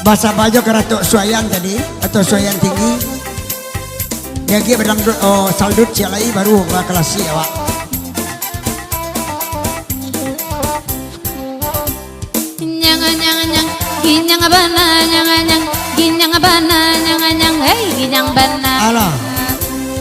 bahasa bajo keratuk suayan tadi atau suayan tinggi. Dia bedang saldut sialai baru kelas ya Wak. Ginyang bana ginyang bana hey ginyang bana Alah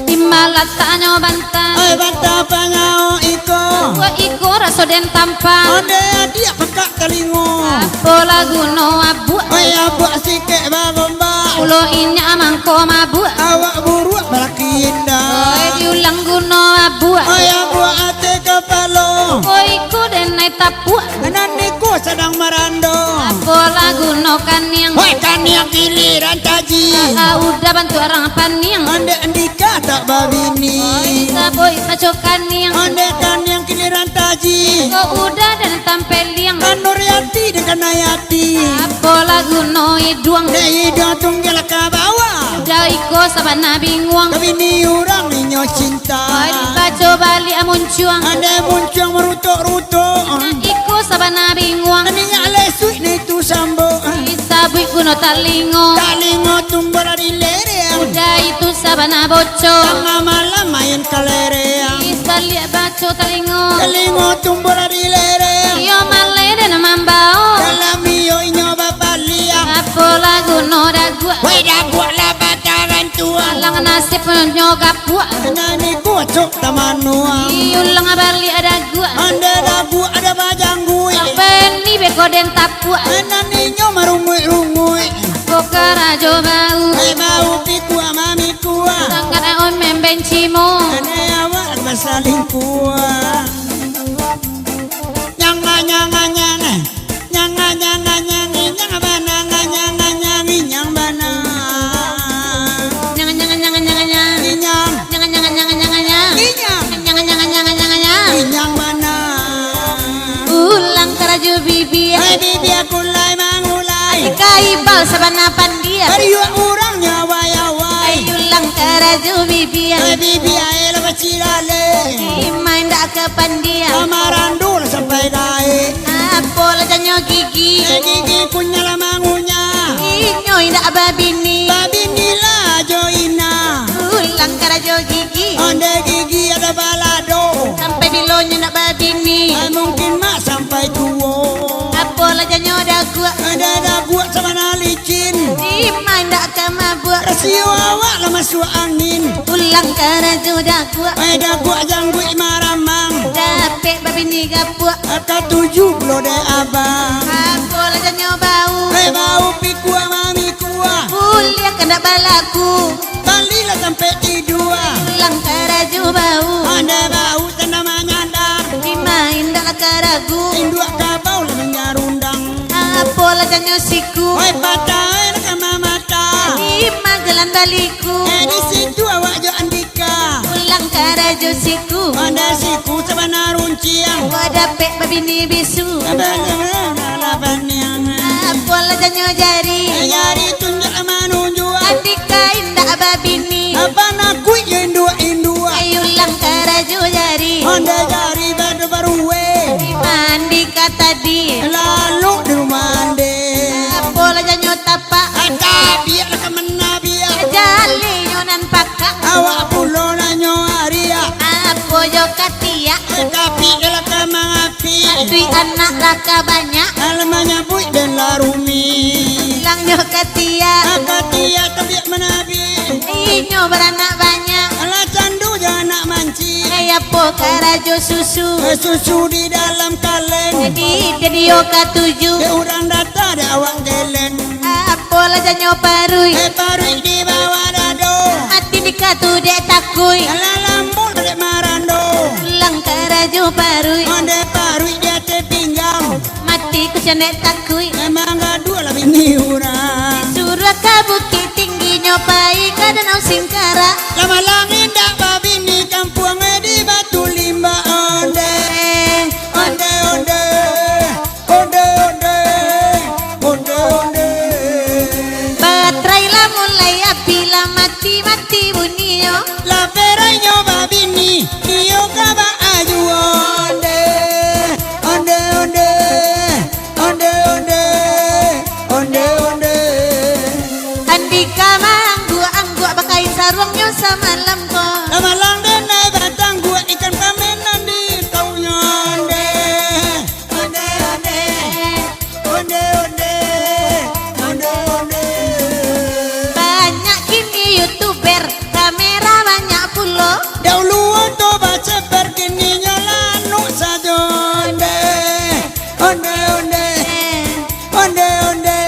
Himalata bantan ay banta pangao iko wa iko rasoden tampang ode dia pekak telingo apo lagu no abu ay abu sikek bagomba ulo inya mangko mabu awak buruk barakinda oi diulang guno abu ay abu ate kepalo oi iko den nai tapu ananiku sedang marando apo lagu no kaniang woi kaniang giliran taji udah bantu orang paniang ande andika tak babini boy maco kaniang ande kaniang giliran taji kau udah dan tampil liang Nuriati dengan Ayati apo lagu no iduang dei dia tunggal ke bawah udah iko sabana binguang kabini orang ninyo cinta oi baco bali amuncuang ande muncung merutuk-rutuk iko sabana binguang aninya lesui ni tu sambo isabui kuno talingo talingo tumbal di lereng udah itu sabana boco tengah malam main kalereang isbalik baco talingo talingo tumbal di lereng iyo male dan mambao dalam iyo inyo babaliang apo lagu no dagu wai dagu lah bataran tua lang nasib nyogap buat nani kocok tamanuang iulang balik ada gua ande dagu ada bajang gue sampai ni beko den tapu nani nyo marumui-rumui pokara jo bau hai mau pikua mami kuah sangkat on membencimo ane awak bersaling kuah nyanga nyanga nyanga nyanga nyanga nyangi nyanga bana nyanga nyangi nyang bana nyanga nyanga nyanga nyanga nyanga nyang nyanga nyanga nyanga nyanga nyang nyanga nyanga nyanga nyanga nyanga nyang bana ulang karaju bibi hai bibi aku lai mangulai kai bal sabana pandia Ariyo orang nyawai-yawai ulang karaju bibi hai bibi ae la bacilale main dak ke pandia amarandul sampai dae apo la janyo gigi gigi punya la mangunya inyo indak babini babi nila joina ulang karaju gigi onde gigi ada balado sampai bilonya nak babini mungkin mak sampai tuo apo la janyo dagu ada buat sama nalicin di main dak ke mabuk rasio awak lah masuk angin ulang karaju dagu ada buat janggui maramang dapet babini gapuk kata 70 de abang apo la janyo bau bau pikua mami kuah kuliah kena balaku balilah sampai tidua ulang karaju bau anda bau tanda menyandar di main dak karagu indua kabau lah menyarundang apo la janyo siku oi patai nak mata di magelan baliku di situ awak jo andika ulang karaju siku anda siku sabana runciang wadapet babini bisu labannya apo la janyo jari nyari tunjuk manunjua andika indah babini apa nak indua ayulang karaju jari anda jari baru di mandi kata di lalu di rumah ande apo la janyo tapak ada biar kemana biar jali nyonan pakak awak pulau nanyo aria apo jo katia tapi dalam kamang api dui anak laka banyak alamanya bui dan larumi lang jo katia akatia tabiak menabi inyo beranak banyak ala candu jangan manci apo karajo susu susu di dalam kaleng jadi yo katuju de orang data de awak gelen apo la janyo parui parui di bawah dado mati di katu dek takui ala lambul de marando lang karajo parui onde parui dia te pinggang mati ku cendek takui memang gaduh lah bini urang suruh ke bukit tinggi nyopai ke danau singkara lama langit dak babini kampung di batu limba onde onde onde onde onde onde onde baterai lah mulai api lah mati mati bunyiyo la peranyo babini iyo kaba aju onde onde onde onde onde onde onde samalam ko. Lamalang din na batang gua ikan kamenan di taunya onde. Onde onde. Onde onde. Onde onde. Banyak kini youtuber, kamera banyak pulo. Dahulu untuk baca berkini nyolanu saja onde. Onde onde. Onde onde.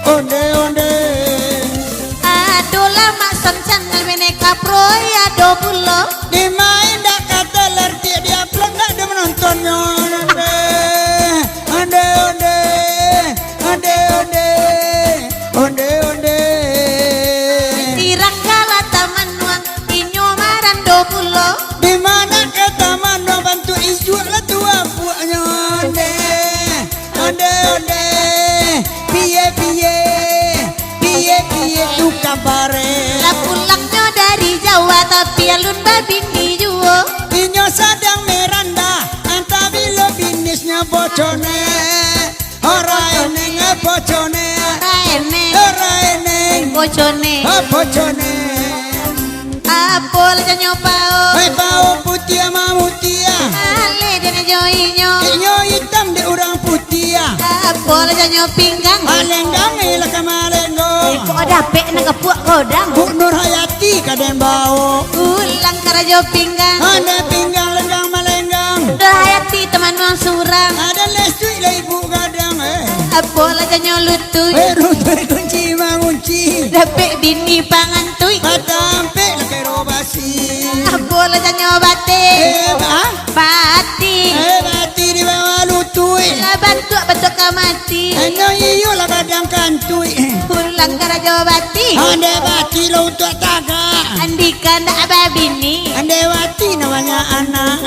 Onde onde. Aduh lama son channel meneka pro ya do pulo. Dimain dak kata lerti dia plek dak dia menontonnya onde. Onde onde. Onde onde. Onde onde. Tirang kala taman nuang inyo maran do pulo. Di mana ke taman dong bantu ijuk lah tua buahnya onde. Onde onde. Piye piye. Piye piye tu kabare. Lah pulangnya dari Jawa tapi alun babini juo. Inyo sadang meranda anta bilo binisnya bocone. Ora eneng bocone. Raene Ora eneng bocone. bocone. Apol janyo pao. Hai pao putih ama mutia. Ale dene joinyo. Inyo hitam di orang putih. Apol janyo pinggang. Alenggang ilah kamalenggo. Kok dapet na kepuak kodang. Bu Nur Hayati kaden bau. Ulang karajo pinggang. Anda pinggang lenggang malenggang. Hayati teman wang surang. Ada lestui lah ibu kadang Apol janyo lutut. Rutui kunci mangunci. Dapet bini pangantui. Batampe lah kerobasi. Apol janyo bate. Bati. Bati di bawah lutui. Lah bantu kamati. Ano iyo lah kadang kantui. Ulang karajo bati. Anda bati lo untuk taga. Andika ndak babini. Anda bati namanya anak.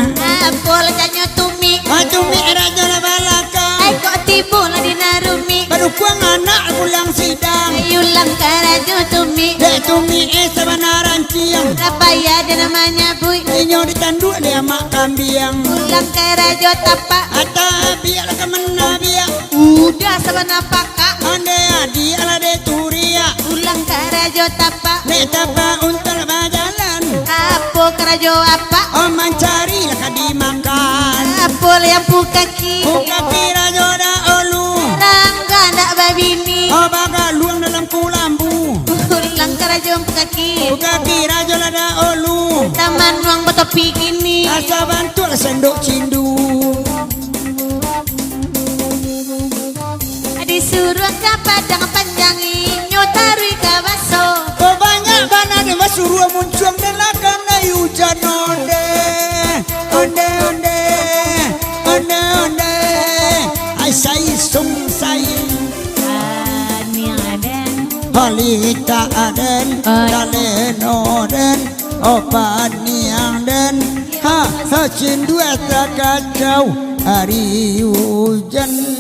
Apol janyo tumi. Matumi raja la balaka. Ay kok tibo lah di narumi. Baru kuang anak pulang sidang. Ulang karajo tumi. Dek tumi sebenaran ciang. Apa ya dia namanya bui. Inyo ditanduk dia mak kambiang. Ulang karajo tapak. Ata biar kemana biar. Udah sabana paka. Ande adi ala de turia. Ulang karajo tapak. Ne tapa untal bajalan. Apo karajo apa? Oh mencari lah dimakan. Apo yang pukaki. Buka pira joda olu. Rangga ndak babini. Oh baga luang dalam kulambu. Ulang karajo pukaki. Buka pira joda olu. Taman ruang betopi gini. Asa bantu lah sendok cindu. Disuruh ke padang panjang inyo tarui ke baso. Oh banyak bana de masuruh muncung dan lakana hujan onde. Onde onde. Onde onde. Ai sai sung sai. Ani aden. Halita aden. Dalen oden. Opan niang den. Ha cindu eta kacau hari hujan.